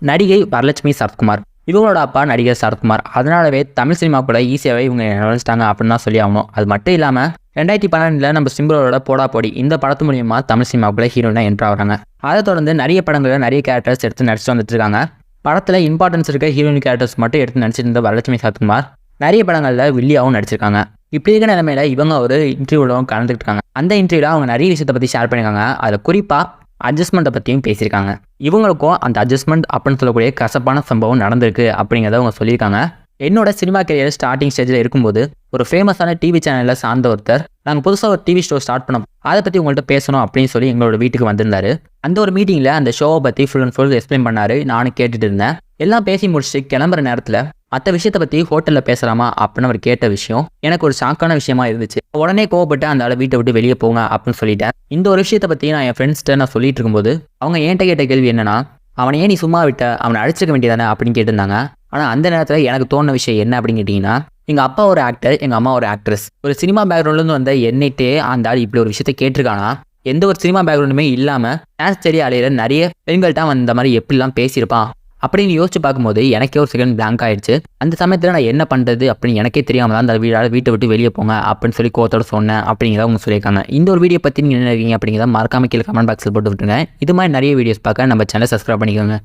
நடிகை வரலட்சுமி சரத்குமார். இவங்களோட அப்பா நடிகர் சரத்குமார். அதனாலவே தமிழ் சினிமாக்குள்ள ஈஸியாகவே இவங்க நுழைச்சிட்டாங்க அப்படின்னு தான் சொல்லி ஆகணும். அது மட்டும் இல்லாமல் 2012 நம்ம சிம்புலோட போடா போடி இந்த படத்து மூலியமா தமிழ் சினிமாக்குள்ள ஹீரோயினா என்ட்ரு ஆகிறாங்க. அதை தொடர்ந்து நிறைய படங்களில் நிறைய கேரக்டர்ஸ் எடுத்து நடிச்சுட்டு வந்துட்டு இருக்காங்க. படத்தில் இம்பார்ட்டன்ஸ் இருக்க ஹீரோயின் கேரக்டர்ஸ் மட்டும் எடுத்து நடிச்சிட்டு இருந்த வரலட்சுமி சரத்குமார் நிறைய படங்களில் வில்லியாகவும் நடிச்சிருக்காங்க. இப்படி இருக்க நிலைமையில இவங்க ஒரு இன்டர்வியூவும் கலந்துக்கிட்டு இருக்காங்க. அந்த இன்டர்வியூல அவங்க நிறைய விஷயத்தை பற்றி ஷேர் பண்ணியிருக்காங்க. அதில் குறிப்பாக அட்ஜஸ்ட்மெண்ட்டை பற்றியும் பேசியிருக்காங்க. இவங்களுக்கும் அந்த அட்ஜஸ்ட்மெண்ட் அப்படின்னு சொல்லக்கூடிய கசப்பான சம்பவம் நடந்திருக்கு அப்படிங்கிறத அவங்க சொல்லியிருக்காங்க. என்னோட சினிமா கரியர் ஸ்டார்டிங் ஸ்டேஜில் இருக்கும்போது ஒரு ஃபேமஸான டிவி சேனலில் சார்ந்த ஒருத்தர் நாங்கள் புதுசாக ஒரு டிவி ஷோ ஸ்டார்ட் பண்ணோம், அதை பற்றி உங்கள்கிட்ட பேசணும் அப்படின்னு சொல்லி எங்களோட வீட்டுக்கு வந்திருந்தாரு. அந்த ஒரு மீட்டிங்கில் அந்த ஷோவை பற்றி ஃபுல் அண்ட் ஃபுல் எக்ஸ்பிளைன் பண்ணார். நானும் கேட்டுட்டு இருந்தேன். எல்லாம் பேசி முடிச்சுட்டு கிளம்புற நேரத்தில் மற்ற விஷயத்தை பற்றி ஹோட்டலில் பேசலாமா அப்படின்னு அவர் கேட்ட விஷயம் எனக்கு ஒரு ஷாக்கான விஷயமா இருந்துச்சு. உடனே கோவப்பட்டு அந்த ஆளை வீட்டை விட்டு வெளியே போங்க அப்படின்னு சொல்லிட்டேன். இந்த ஒரு விஷயத்தை பற்றி நான் என் ஃப்ரெண்ட்ஸ்கிட்ட நான் சொல்லிட்டு இருக்கும்போது அவங்க என்கிட்ட கேட்ட கேள்வி என்னன்னா, அவனை ஏன் நீ சும்மா விட்ட, அவனை அடிச்சிருக்க வேண்டியதானே அப்படின்னு கேட்டிருந்தாங்க. ஆனால் அந்த நேரத்தில் எனக்கு தோணுன விஷயம் என்ன அப்படின்னு கேட்டிங்கன்னா, எங்கள் அப்பா ஒரு ஆக்டர், எங்கள் அம்மா ஒரு ஆக்ட்ரஸ். ஒரு சினிமா பேக்ரவுண்ட்லேருந்து வந்த என்னைட்டே அந்த ஆள் இப்படி ஒரு விஷயத்தை கேட்டிருக்கானா, எந்த ஒரு சினிமா பேக்ரவுண்டுமே இல்லாமல் டான்ஸ் தெரிய அலையிற நிறைய பெண்கள்கிட்ட அவன் இந்த மாதிரி எப்படிலாம் பேசியிருப்பான் அப்படின்னு யோசிச்சு பார்க்கும்போது எனக்கே ஒரு செகண்ட் பிளாங்க் ஆயிடுச்சு. அந்த சமயத்தில் நான் என்ன பண்ணுறது அப்படின்னு எனக்கே தெரியாமல் தான் அந்த வீட்டை விட்டு வெளியே போங்க அப்படின்னு சொல்லி கோவத்தோட சொன்னேன் அப்படிங்கிறத அவங்க சொல்லியிருக்காங்க. இந்த ஒரு வீடியோ பற்றி நீங்கள் என்ன நினைக்கிறீங்க அப்படிங்கிறத மறக்காம கீழே கமெண்ட் பாக்ஸில் போட்டு விட்டுருங்க. இது மாதிரி நிறைய வீடியோஸ் பார்க்க நம்ம சேனலை சப்ஸ்கிரைப் பண்ணிக்கோங்க.